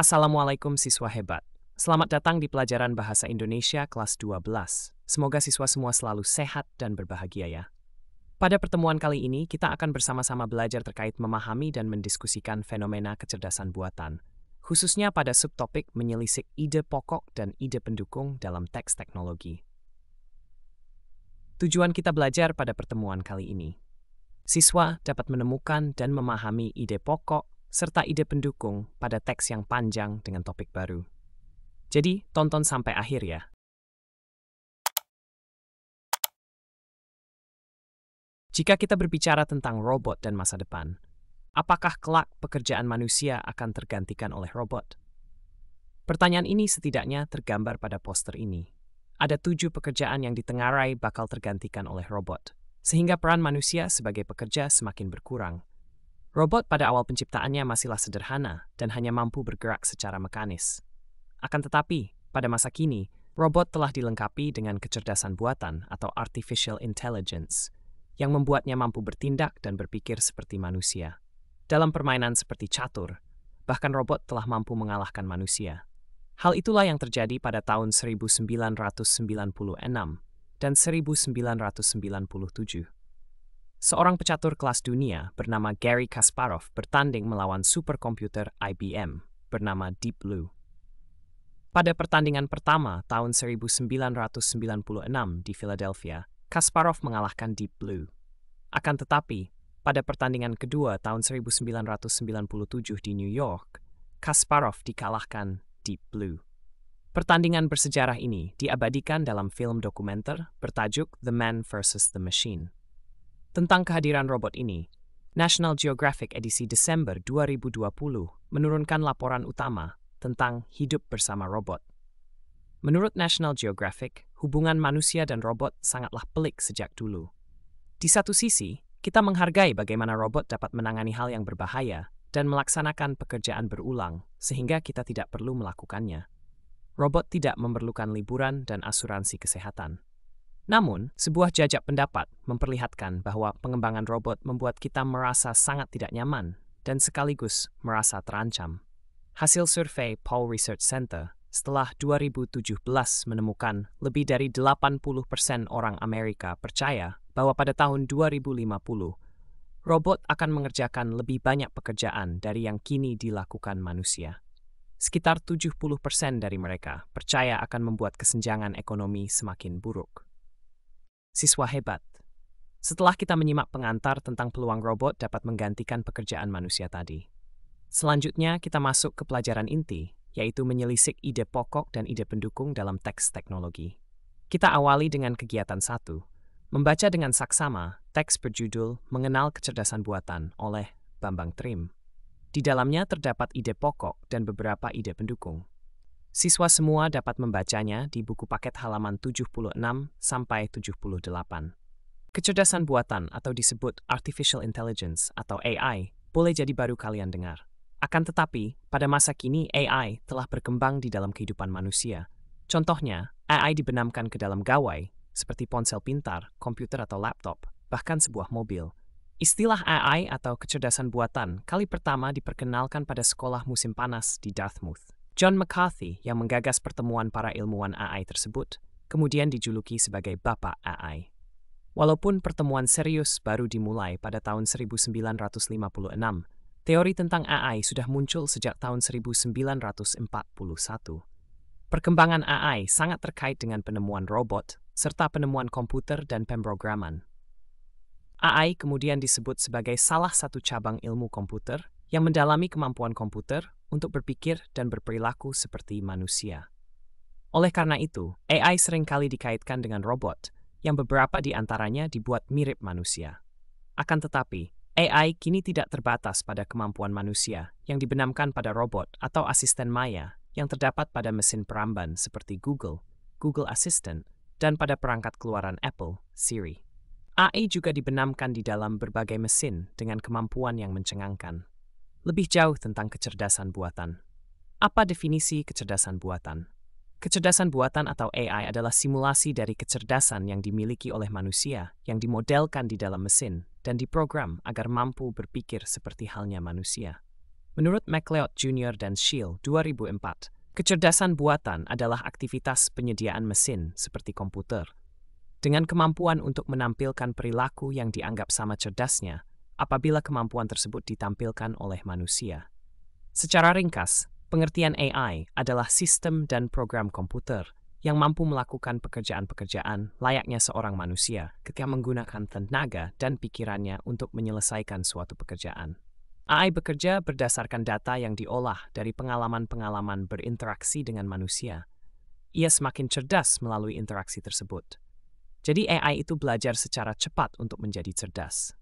Assalamualaikum siswa hebat. Selamat datang di pelajaran Bahasa Indonesia kelas 12. Semoga siswa semua selalu sehat dan berbahagia ya. Pada pertemuan kali ini, kita akan bersama-sama belajar terkait memahami dan mendiskusikan fenomena kecerdasan buatan, khususnya pada subtopik menyelisik ide pokok dan ide pendukung dalam teks teknologi. Tujuan kita belajar pada pertemuan kali ini. Siswa dapat menemukan dan memahami ide pokok serta ide pendukung pada teks yang panjang dengan topik baru. Jadi, tonton sampai akhir ya. Jika kita berbicara tentang robot dan masa depan, apakah kelak pekerjaan manusia akan tergantikan oleh robot? Pertanyaan ini setidaknya tergambar pada poster ini. Ada 7 pekerjaan yang ditengarai bakal tergantikan oleh robot, sehingga peran manusia sebagai pekerja semakin berkurang. Robot pada awal penciptaannya masihlah sederhana dan hanya mampu bergerak secara mekanis. Akan tetapi, pada masa kini, robot telah dilengkapi dengan kecerdasan buatan atau artificial intelligence, yang membuatnya mampu bertindak dan berpikir seperti manusia. Dalam permainan seperti catur, bahkan robot telah mampu mengalahkan manusia. Hal itulah yang terjadi pada tahun 1996 dan 1997. Seorang pecatur kelas dunia bernama Garry Kasparov bertanding melawan superkomputer IBM bernama Deep Blue. Pada pertandingan pertama tahun 1996 di Philadelphia, Kasparov mengalahkan Deep Blue. Akan tetapi, pada pertandingan kedua tahun 1997 di New York, Kasparov dikalahkan Deep Blue. Pertandingan bersejarah ini diabadikan dalam film dokumenter bertajuk The Man vs. The Machine. Tentang kehadiran robot ini, National Geographic edisi Desember 2020 menurunkan laporan utama tentang hidup bersama robot. Menurut National Geographic, hubungan manusia dan robot sangatlah pelik sejak dulu. Di satu sisi, kita menghargai bagaimana robot dapat menangani hal yang berbahaya dan melaksanakan pekerjaan berulang sehingga kita tidak perlu melakukannya. Robot tidak memerlukan liburan dan asuransi kesehatan. Namun, sebuah jajak pendapat memperlihatkan bahwa pengembangan robot membuat kita merasa sangat tidak nyaman dan sekaligus merasa terancam. Hasil survei Pew Research Center setelah 2017 menemukan lebih dari 80% orang Amerika percaya bahwa pada tahun 2050, robot akan mengerjakan lebih banyak pekerjaan dari yang kini dilakukan manusia. Sekitar 70% dari mereka percaya akan membuat kesenjangan ekonomi semakin buruk. Siswa hebat, setelah kita menyimak pengantar tentang peluang robot dapat menggantikan pekerjaan manusia tadi. Selanjutnya kita masuk ke pelajaran inti, yaitu menyelisik ide pokok dan ide pendukung dalam teks teknologi. Kita awali dengan kegiatan 1, membaca dengan saksama teks berjudul Mengenal Kecerdasan Buatan oleh Bambang Trim. Di dalamnya terdapat ide pokok dan beberapa ide pendukung. Siswa semua dapat membacanya di buku paket halaman 76 sampai 78. Kecerdasan buatan atau disebut artificial intelligence atau AI boleh jadi baru kalian dengar. Akan tetapi, pada masa kini AI telah berkembang di dalam kehidupan manusia. Contohnya, AI dibenamkan ke dalam gawai seperti ponsel pintar, komputer atau laptop, bahkan sebuah mobil. Istilah AI atau kecerdasan buatan kali pertama diperkenalkan pada sekolah musim panas di Dartmouth. John McCarthy yang menggagas pertemuan para ilmuwan AI tersebut, kemudian dijuluki sebagai Bapak AI. Walaupun pertemuan serius baru dimulai pada tahun 1956, teori tentang AI sudah muncul sejak tahun 1941. Perkembangan AI sangat terkait dengan penemuan robot, serta penemuan komputer dan pemrograman. AI kemudian disebut sebagai salah satu cabang ilmu komputer yang mendalami kemampuan komputer untuk berpikir dan berperilaku seperti manusia. Oleh karena itu, AI seringkali dikaitkan dengan robot, yang beberapa di antaranya dibuat mirip manusia. Akan tetapi, AI kini tidak terbatas pada kemampuan manusia yang dibenamkan pada robot atau asisten maya yang terdapat pada mesin peramban seperti Google, Google Assistant, dan pada perangkat keluaran Apple, Siri. AI juga dibenamkan di dalam berbagai mesin dengan kemampuan yang mencengangkan. Lebih jauh tentang kecerdasan buatan. Apa definisi kecerdasan buatan? Kecerdasan buatan atau AI adalah simulasi dari kecerdasan yang dimiliki oleh manusia yang dimodelkan di dalam mesin dan diprogram agar mampu berpikir seperti halnya manusia. Menurut MacLeod Jr. dan Scheele 2004, kecerdasan buatan adalah aktivitas penyediaan mesin seperti komputer, dengan kemampuan untuk menampilkan perilaku yang dianggap sama cerdasnya apabila kemampuan tersebut ditampilkan oleh manusia. Secara ringkas, pengertian AI adalah sistem dan program komputer yang mampu melakukan pekerjaan-pekerjaan layaknya seorang manusia ketika menggunakan tenaga dan pikirannya untuk menyelesaikan suatu pekerjaan. AI bekerja berdasarkan data yang diolah dari pengalaman-pengalaman berinteraksi dengan manusia. Ia semakin cerdas melalui interaksi tersebut. Jadi AI itu belajar secara cepat untuk menjadi cerdas.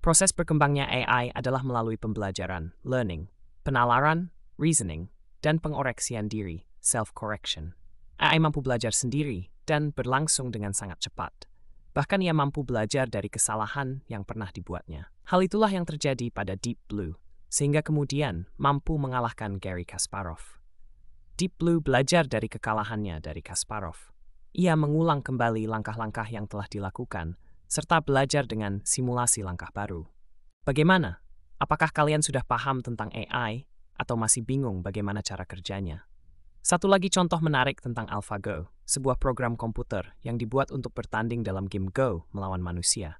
Proses berkembangnya AI adalah melalui pembelajaran, learning, penalaran, reasoning, dan pengoreksian diri, self-correction. AI mampu belajar sendiri dan berlangsung dengan sangat cepat. Bahkan ia mampu belajar dari kesalahan yang pernah dibuatnya. Hal itulah yang terjadi pada Deep Blue, sehingga kemudian mampu mengalahkan Garry Kasparov. Deep Blue belajar dari kekalahannya dari Kasparov. Ia mengulang kembali langkah-langkah yang telah dilakukan, serta belajar dengan simulasi langkah baru. Bagaimana? Apakah kalian sudah paham tentang AI, atau masih bingung bagaimana cara kerjanya? Satu lagi contoh menarik tentang AlphaGo, sebuah program komputer yang dibuat untuk bertanding dalam game Go melawan manusia.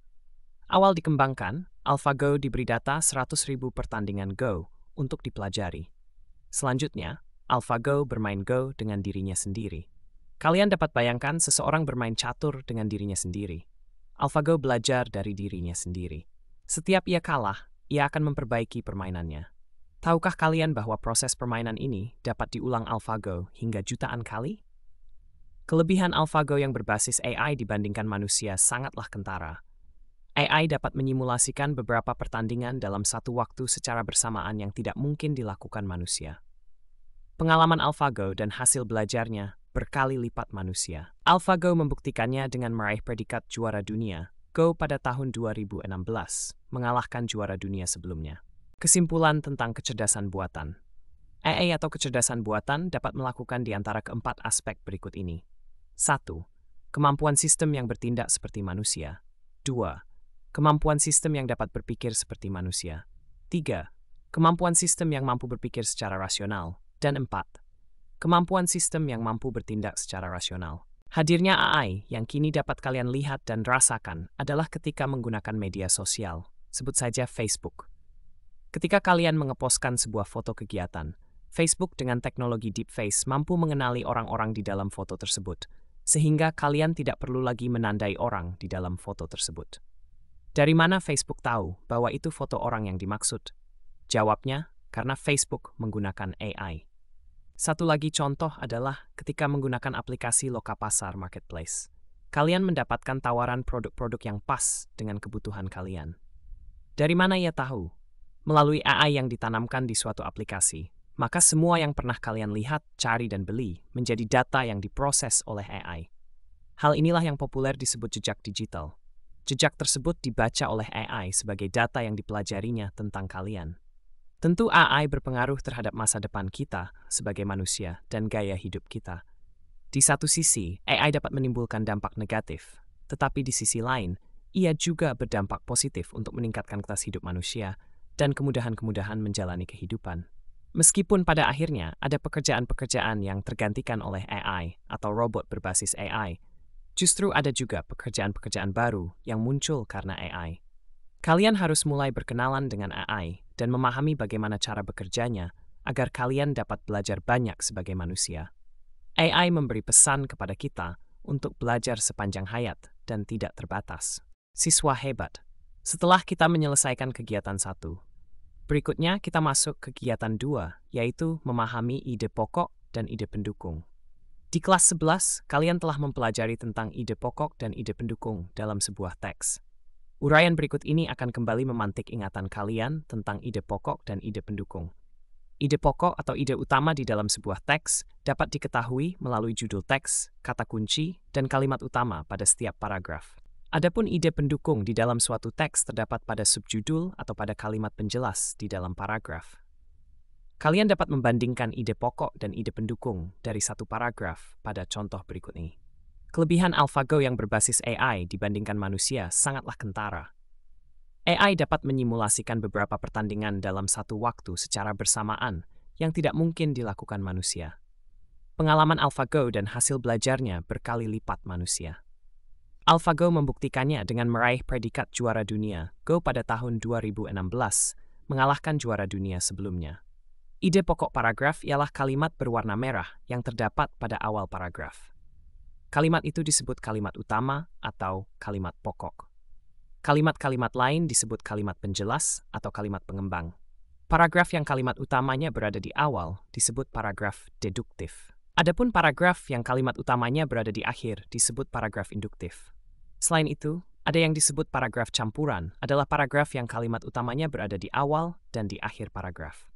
Awal dikembangkan, AlphaGo diberi data 100.000 pertandingan Go untuk dipelajari. Selanjutnya, AlphaGo bermain Go dengan dirinya sendiri. Kalian dapat bayangkan seseorang bermain catur dengan dirinya sendiri. AlphaGo belajar dari dirinya sendiri. Setiap ia kalah, ia akan memperbaiki permainannya. Tahukah kalian bahwa proses permainan ini dapat diulang AlphaGo hingga jutaan kali? Kelebihan AlphaGo yang berbasis AI dibandingkan manusia sangatlah kentara. AI dapat menyimulasikan beberapa pertandingan dalam satu waktu secara bersamaan yang tidak mungkin dilakukan manusia. Pengalaman AlphaGo dan hasil belajarnya berkali lipat manusia. AlphaGo membuktikannya dengan meraih predikat juara dunia Go pada tahun 2016, mengalahkan juara dunia sebelumnya. Kesimpulan tentang kecerdasan buatan. AI atau kecerdasan buatan dapat melakukan di antara keempat aspek berikut ini. 1. Kemampuan sistem yang bertindak seperti manusia. 2. Kemampuan sistem yang dapat berpikir seperti manusia. 3. Kemampuan sistem yang mampu berpikir secara rasional. Dan 4. Kemampuan sistem yang mampu bertindak secara rasional. Hadirnya AI yang kini dapat kalian lihat dan rasakan adalah ketika menggunakan media sosial, sebut saja Facebook. Ketika kalian mengeposkan sebuah foto kegiatan, Facebook dengan teknologi deepface mampu mengenali orang-orang di dalam foto tersebut, sehingga kalian tidak perlu lagi menandai orang di dalam foto tersebut. Dari mana Facebook tahu bahwa itu foto orang yang dimaksud? Jawabnya, karena Facebook menggunakan AI. Satu lagi contoh adalah ketika menggunakan aplikasi Lokapasar Marketplace. Kalian mendapatkan tawaran produk-produk yang pas dengan kebutuhan kalian. Dari mana ia tahu? Melalui AI yang ditanamkan di suatu aplikasi, maka semua yang pernah kalian lihat, cari, dan beli menjadi data yang diproses oleh AI. Hal inilah yang populer disebut jejak digital. Jejak tersebut dibaca oleh AI sebagai data yang dipelajarinya tentang kalian. Tentu AI berpengaruh terhadap masa depan kita sebagai manusia dan gaya hidup kita. Di satu sisi, AI dapat menimbulkan dampak negatif, tetapi di sisi lain, ia juga berdampak positif untuk meningkatkan kualitas hidup manusia dan kemudahan-kemudahan menjalani kehidupan. Meskipun pada akhirnya ada pekerjaan-pekerjaan yang tergantikan oleh AI atau robot berbasis AI, justru ada juga pekerjaan-pekerjaan baru yang muncul karena AI. Kalian harus mulai berkenalan dengan AI dan memahami bagaimana cara bekerjanya agar kalian dapat belajar banyak sebagai manusia. AI memberi pesan kepada kita untuk belajar sepanjang hayat dan tidak terbatas. Siswa hebat. Setelah kita menyelesaikan kegiatan 1, berikutnya kita masuk ke kegiatan 2, yaitu memahami ide pokok dan ide pendukung. Di kelas 11, kalian telah mempelajari tentang ide pokok dan ide pendukung dalam sebuah teks. Uraian berikut ini akan kembali memantik ingatan kalian tentang ide pokok dan ide pendukung. Ide pokok atau ide utama di dalam sebuah teks dapat diketahui melalui judul teks, kata kunci, dan kalimat utama pada setiap paragraf. Adapun ide pendukung di dalam suatu teks terdapat pada subjudul atau pada kalimat penjelas di dalam paragraf. Kalian dapat membandingkan ide pokok dan ide pendukung dari satu paragraf pada contoh berikut ini. Kelebihan AlphaGo yang berbasis AI dibandingkan manusia sangatlah kentara. AI dapat menyimulasikan beberapa pertandingan dalam satu waktu secara bersamaan yang tidak mungkin dilakukan manusia. Pengalaman AlphaGo dan hasil belajarnya berkali lipat manusia. AlphaGo membuktikannya dengan meraih predikat juara dunia Go pada tahun 2016, mengalahkan juara dunia sebelumnya. Ide pokok paragraf ialah kalimat berwarna merah yang terdapat pada awal paragraf. Kalimat itu disebut kalimat utama atau kalimat pokok. Kalimat-kalimat lain disebut kalimat penjelas atau kalimat pengembang. Paragraf yang kalimat utamanya berada di awal disebut paragraf deduktif. Adapun paragraf yang kalimat utamanya berada di akhir disebut paragraf induktif. Selain itu, ada yang disebut paragraf campuran, adalah paragraf yang kalimat utamanya berada di awal dan di akhir paragraf.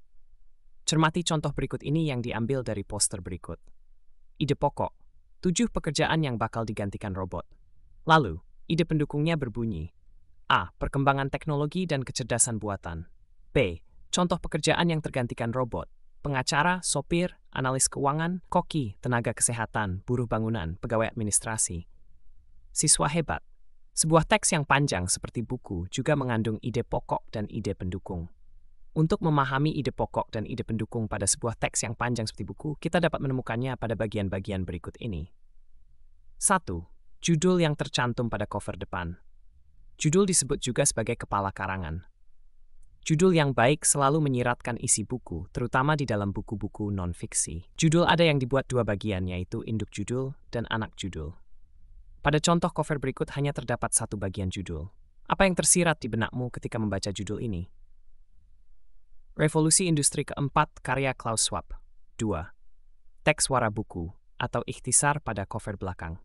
Cermati contoh berikut ini yang diambil dari poster berikut. Ide pokok, 7 pekerjaan yang bakal digantikan robot. Lalu, ide pendukungnya berbunyi, A. Perkembangan teknologi dan kecerdasan buatan. B. Contoh pekerjaan yang tergantikan robot. Pengacara, sopir, analis keuangan, koki, tenaga kesehatan, buruh bangunan, pegawai administrasi. Siswa hebat. Sebuah teks yang panjang seperti buku juga mengandung ide pokok dan ide pendukung. Untuk memahami ide pokok dan ide pendukung pada sebuah teks yang panjang seperti buku, kita dapat menemukannya pada bagian-bagian berikut ini. 1. Judul yang tercantum pada cover depan. Judul disebut juga sebagai kepala karangan. Judul yang baik selalu menyiratkan isi buku, terutama di dalam buku-buku non-fiksi. Judul ada yang dibuat 2 bagian, yaitu induk judul dan anak judul. Pada contoh cover berikut hanya terdapat 1 bagian judul. Apa yang tersirat di benakmu ketika membaca judul ini? Revolusi Industri Keempat karya Klaus Schwab. 2. Teks suara buku atau ikhtisar pada cover belakang.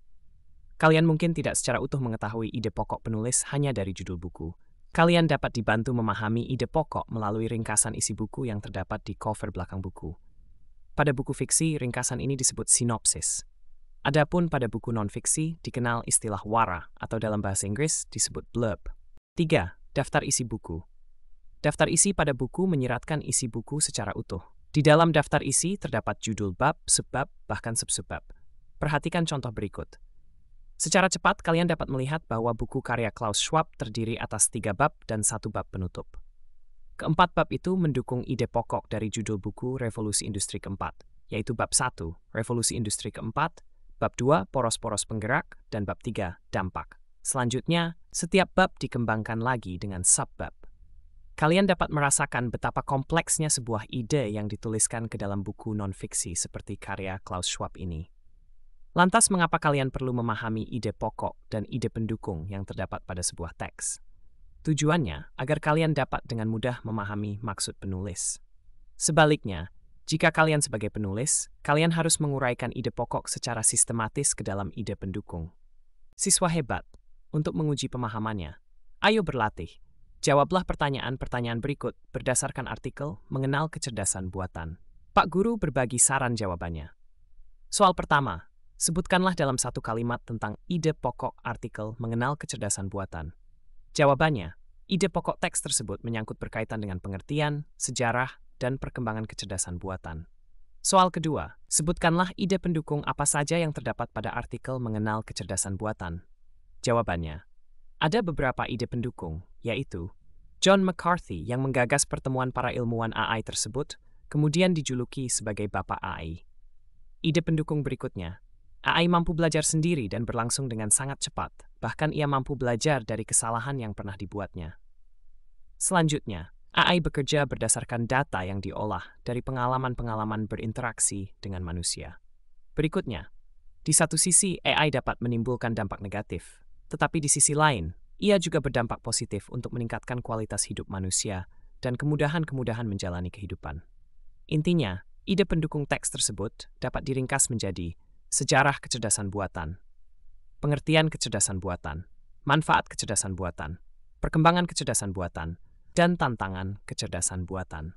Kalian mungkin tidak secara utuh mengetahui ide pokok penulis hanya dari judul buku. Kalian dapat dibantu memahami ide pokok melalui ringkasan isi buku yang terdapat di cover belakang buku. Pada buku fiksi, ringkasan ini disebut sinopsis. Adapun pada buku non-fiksi dikenal istilah wara atau dalam bahasa Inggris disebut blurb. 3. Daftar isi buku. Daftar isi pada buku menyiratkan isi buku secara utuh. Di dalam daftar isi terdapat judul bab, subbab, bahkan subsubbab. Perhatikan contoh berikut. Secara cepat, kalian dapat melihat bahwa buku karya Klaus Schwab terdiri atas 3 bab dan 1 bab penutup. Keempat bab itu mendukung ide pokok dari judul buku Revolusi Industri Keempat, yaitu bab 1, Revolusi Industri Keempat, bab 2, Poros-poros penggerak, dan bab 3, Dampak. Selanjutnya, setiap bab dikembangkan lagi dengan subbab. Kalian dapat merasakan betapa kompleksnya sebuah ide yang dituliskan ke dalam buku non-fiksi seperti karya Klaus Schwab ini. Lantas, mengapa kalian perlu memahami ide pokok dan ide pendukung yang terdapat pada sebuah teks? Tujuannya agar kalian dapat dengan mudah memahami maksud penulis. Sebaliknya, jika kalian sebagai penulis, kalian harus menguraikan ide pokok secara sistematis ke dalam ide pendukung. Siswa hebat, untuk menguji pemahamannya, ayo berlatih. Jawablah pertanyaan-pertanyaan berikut berdasarkan artikel Mengenal Kecerdasan Buatan. Pak Guru berbagi saran jawabannya. Soal pertama, sebutkanlah dalam 1 kalimat tentang ide pokok artikel Mengenal Kecerdasan Buatan. Jawabannya, ide pokok teks tersebut menyangkut berkaitan dengan pengertian, sejarah, dan perkembangan kecerdasan buatan. Soal kedua, sebutkanlah ide pendukung apa saja yang terdapat pada artikel Mengenal Kecerdasan Buatan. Jawabannya, ada beberapa ide pendukung, yaitu John McCarthy yang menggagas pertemuan para ilmuwan AI tersebut, kemudian dijuluki sebagai Bapak AI. Ide pendukung berikutnya, AI mampu belajar sendiri dan berlangsung dengan sangat cepat, bahkan ia mampu belajar dari kesalahan yang pernah dibuatnya. Selanjutnya, AI bekerja berdasarkan data yang diolah dari pengalaman-pengalaman berinteraksi dengan manusia. Berikutnya, di satu sisi AI dapat menimbulkan dampak negatif, tetapi di sisi lain, ia juga berdampak positif untuk meningkatkan kualitas hidup manusia dan kemudahan-kemudahan menjalani kehidupan. Intinya, ide pendukung teks tersebut dapat diringkas menjadi sejarah kecerdasan buatan, pengertian kecerdasan buatan, manfaat kecerdasan buatan, perkembangan kecerdasan buatan, dan tantangan kecerdasan buatan.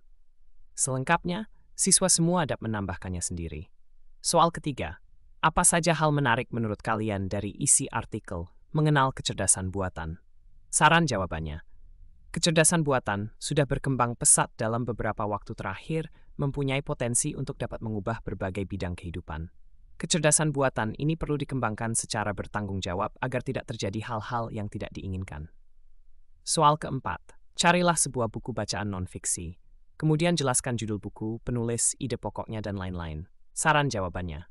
Selengkapnya, siswa semua dapat menambahkannya sendiri. Soal ketiga, apa saja hal menarik menurut kalian dari isi artikel Mengenal Kecerdasan Buatan? Saran jawabannya, kecerdasan buatan sudah berkembang pesat dalam beberapa waktu terakhir, mempunyai potensi untuk dapat mengubah berbagai bidang kehidupan. Kecerdasan buatan ini perlu dikembangkan secara bertanggung jawab agar tidak terjadi hal-hal yang tidak diinginkan. Soal keempat, carilah sebuah buku bacaan non-fiksi. Kemudian jelaskan judul buku, penulis, ide pokoknya, dan lain-lain. Saran jawabannya.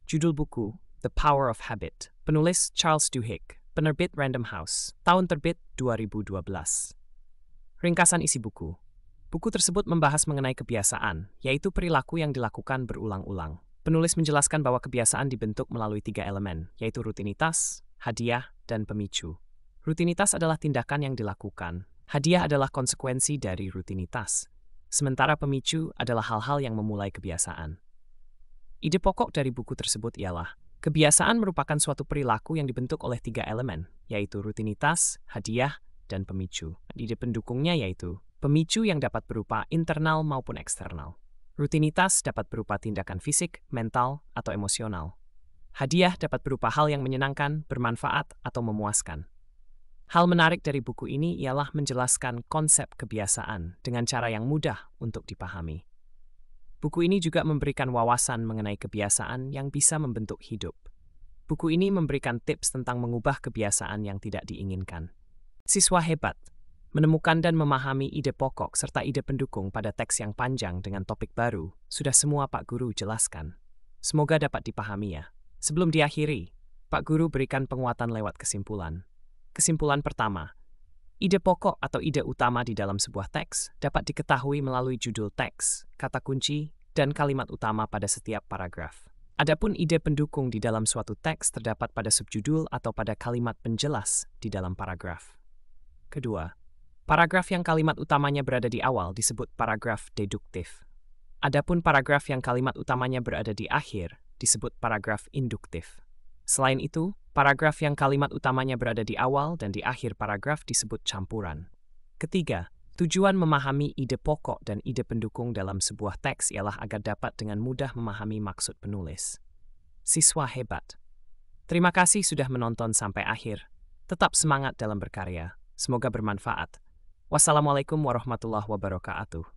Judul buku, The Power of Habit. Penulis Charles Duhigg. Penerbit Random House. Tahun terbit 2012. Ringkasan isi buku. Buku tersebut membahas mengenai kebiasaan, yaitu perilaku yang dilakukan berulang-ulang. Penulis menjelaskan bahwa kebiasaan dibentuk melalui 3 elemen, yaitu rutinitas, hadiah, dan pemicu. Rutinitas adalah tindakan yang dilakukan. Hadiah adalah konsekuensi dari rutinitas. Sementara pemicu adalah hal-hal yang memulai kebiasaan. Ide pokok dari buku tersebut ialah, kebiasaan merupakan suatu perilaku yang dibentuk oleh 3 elemen, yaitu rutinitas, hadiah, dan pemicu. Ide pendukungnya yaitu, pemicu yang dapat berupa internal maupun eksternal. Rutinitas dapat berupa tindakan fisik, mental, atau emosional. Hadiah dapat berupa hal yang menyenangkan, bermanfaat, atau memuaskan. Hal menarik dari buku ini ialah menjelaskan konsep kebiasaan dengan cara yang mudah untuk dipahami. Buku ini juga memberikan wawasan mengenai kebiasaan yang bisa membentuk hidup. Buku ini memberikan tips tentang mengubah kebiasaan yang tidak diinginkan. Siswa hebat menemukan dan memahami ide pokok serta ide pendukung pada teks yang panjang dengan topik baru, sudah semua Pak Guru jelaskan. Semoga dapat dipahami ya. Sebelum diakhiri, Pak Guru berikan penguatan lewat kesimpulan. Kesimpulan pertama, ide pokok atau ide utama di dalam sebuah teks dapat diketahui melalui judul teks, kata kunci, dan kalimat utama pada setiap paragraf. Adapun ide pendukung di dalam suatu teks terdapat pada subjudul atau pada kalimat penjelas di dalam paragraf. Kedua, paragraf yang kalimat utamanya berada di awal disebut paragraf deduktif. Adapun paragraf yang kalimat utamanya berada di akhir disebut paragraf induktif. Selain itu, paragraf yang kalimat utamanya berada di awal dan di akhir paragraf disebut campuran. Ketiga, tujuan memahami ide pokok dan ide pendukung dalam sebuah teks ialah agar dapat dengan mudah memahami maksud penulis. Siswa hebat. Terima kasih sudah menonton sampai akhir. Tetap semangat dalam berkarya. Semoga bermanfaat. Wassalamualaikum warahmatullahi wabarakatuh.